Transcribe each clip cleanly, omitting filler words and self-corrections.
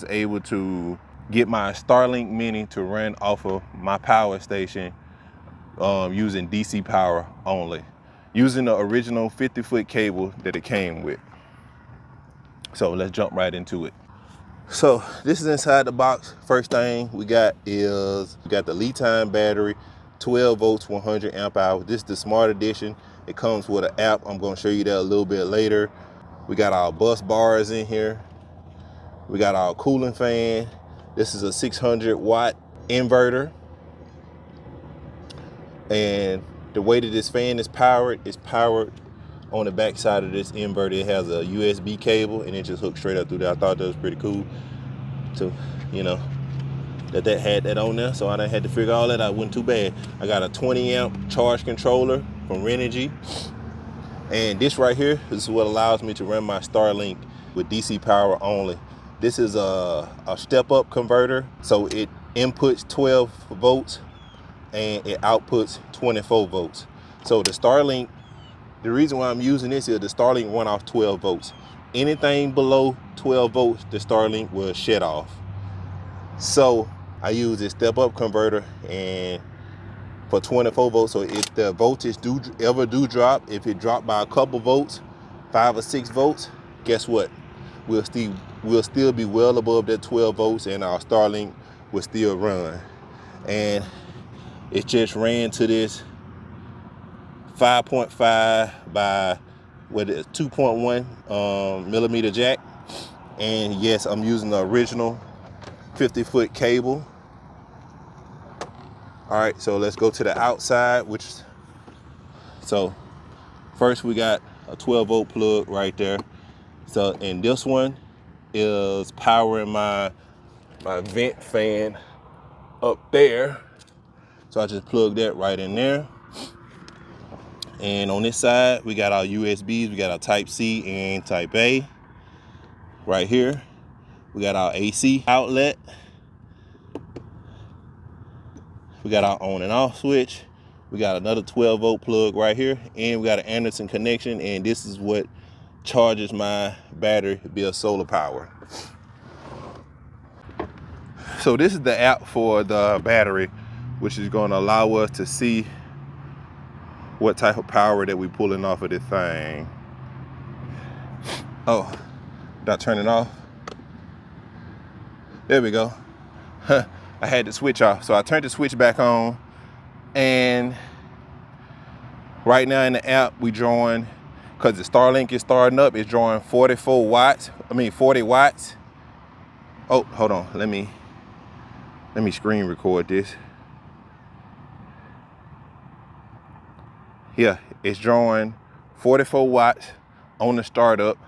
was able to get my Starlink Mini to run off of my power station using DC power only, using the original 50-foot cable that it came with. So let's jump right into it. So this is inside the box. First thing we got is the lead time battery, 12 volts, 100 amp hours. This is the Smart Edition. It comes with an app. I'm going to show you that a little bit later. We got our bus bars in here. We got our cooling fan. This is a 600 watt inverter. And the way that this fan is powered on the back side of this inverter. It has a USB cable and it just hooks straight up through there. I thought that was pretty cool to, you know, that had that on there. So I done had to figure all that out. Wasn't too bad. I got a 20 amp charge controller from Renogy. And this right here, this is what allows me to run my Starlink with DC power only. This is a step-up converter. So it inputs 12 volts and it outputs 24 volts. So the Starlink, the reason why I'm using this is the Starlink run off 12 volts. Anything below 12 volts, the Starlink will shut off. So I use this step-up converter and for 24 volts. So if the voltage ever drop, if it dropped by a couple volts, 5 or 6 volts, guess what? We'll still be well above that 12 volts and our Starlink will still run. And it just ran to this 5.5 by 2.1 millimeter jack. And yes, I'm using the original 50-foot cable. All right, so let's go to the outside, so first we got a 12 volt plug right there. So, and this one is powering my vent fan up there. So I just plugged that right in there. And on this side, we got our USBs. We got our Type C and Type A. Right here, we got our AC outlet. We got our on and off switch. We got another 12 volt plug right here. And we got an Anderson connection. And this is what charges my battery via solar power. So this is the app for the battery, which is going to allow us to see what type of power that we're pulling off of this thing. Oh, did I turn it off? There we go. I had the switch off. So I turned the switch back on. And right now in the app, we drawing, because the Starlink is starting up, it's drawing 40 watts. Oh, hold on. Let me screen record this. Yeah, it's drawing 44 watts on the startup,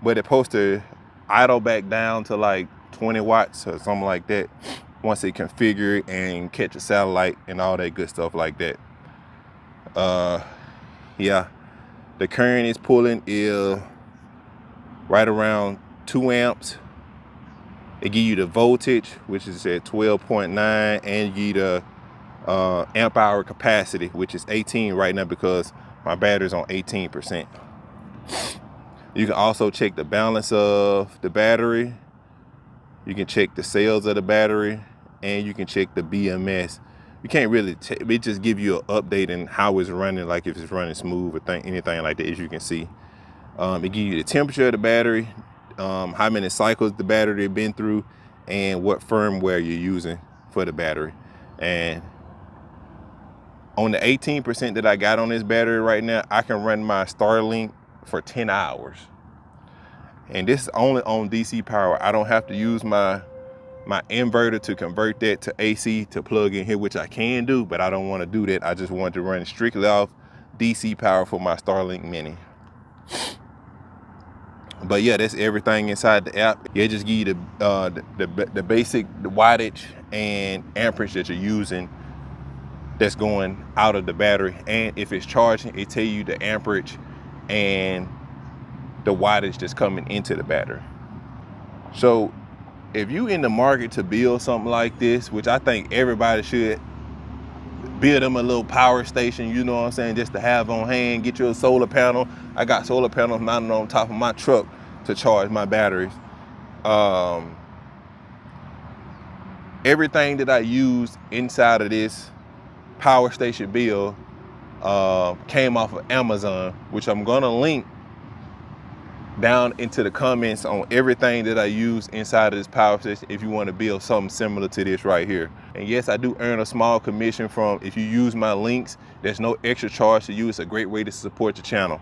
but it's supposed to idle back down to like 20 watts or something like that once it configure and catch a satellite and all that good stuff like that. Yeah, the current is pulling is right around 2 amps. It give you the voltage, which is at 12.9, and give you the amp hour capacity, which is 18 right now because my battery's on 18%. You can also check the balance of the battery. You can check the cells of the battery, and you can check the BMS. You can't really it just give you an update on how it's running, like if it's running smooth or anything like that, as you can see. It gives you the temperature of the battery, how many cycles the battery has been through, and what firmware you're using for the battery. And on the 18% that I got on this battery right now, I can run my Starlink for 10 hours. And this is only on DC power. I don't have to use my inverter to convert that to AC to plug in here, which I can do, but I don't want to do that. I just want to run strictly off DC power for my Starlink Mini. But yeah, that's everything inside the app. Yeah, just give you the basic wattage and amperage that you're using that's going out of the battery. And if it's charging, it tell you the amperage and the wattage that's coming into the battery. So if you in the market to build something like this, which I think everybody should build them a little power station, you know what I'm saying, just to have on hand, get you a solar panel. I got solar panels mounted on top of my truck to charge my batteries. Everything that I used inside of this power station build came off of Amazon, which I'm gonna link down into the comments on everything that I use inside of this power station if you want to build something similar to this right here. And yes, I do earn a small commission from if you use my links. There's no extra charge to you. It's a great way to support the channel.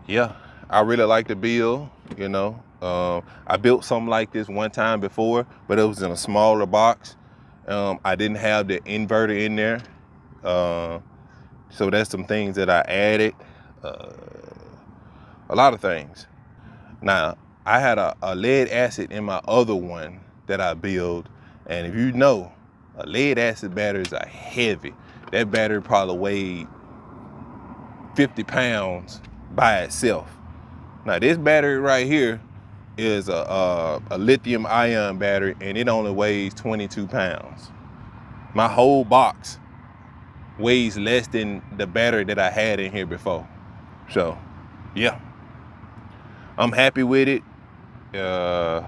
Yeah, I really like the build, you know. I built something like this one time before, but it was in a smaller box. I didn't have the inverter in there. So that's some things that I added. A lot of things. Now, I had a lead acid in my other one that I built, and if you know, lead acid batteries are heavy. That battery probably weighed 50 pounds by itself. Now, this battery right here is a lithium ion battery, and it only weighs 22 pounds. My whole box weighs less than the battery that I had in here before. So, yeah. I'm happy with it. It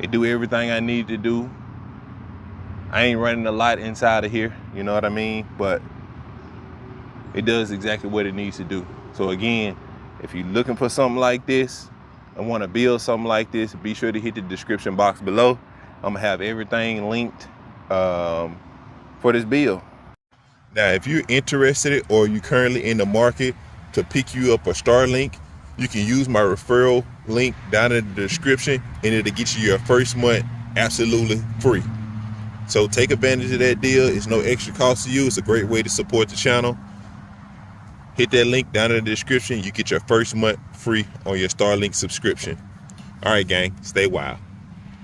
do everything I need to do. I ain't running a lot inside of here, you know what I mean? But it does exactly what it needs to do. So again, if you're looking for something like this and want to build something like this, be sure to hit the description box below. I'm gonna have everything linked for this build. Now, if you're interested or you're currently in the market to pick you up a Starlink, you can use my referral link down in the description, and it'll get you your first month absolutely free. So take advantage of that deal. It's no extra cost to you. It's a great way to support the channel. Hit that link down in the description. You get your first month free on your Starlink subscription. All right, gang, stay wild.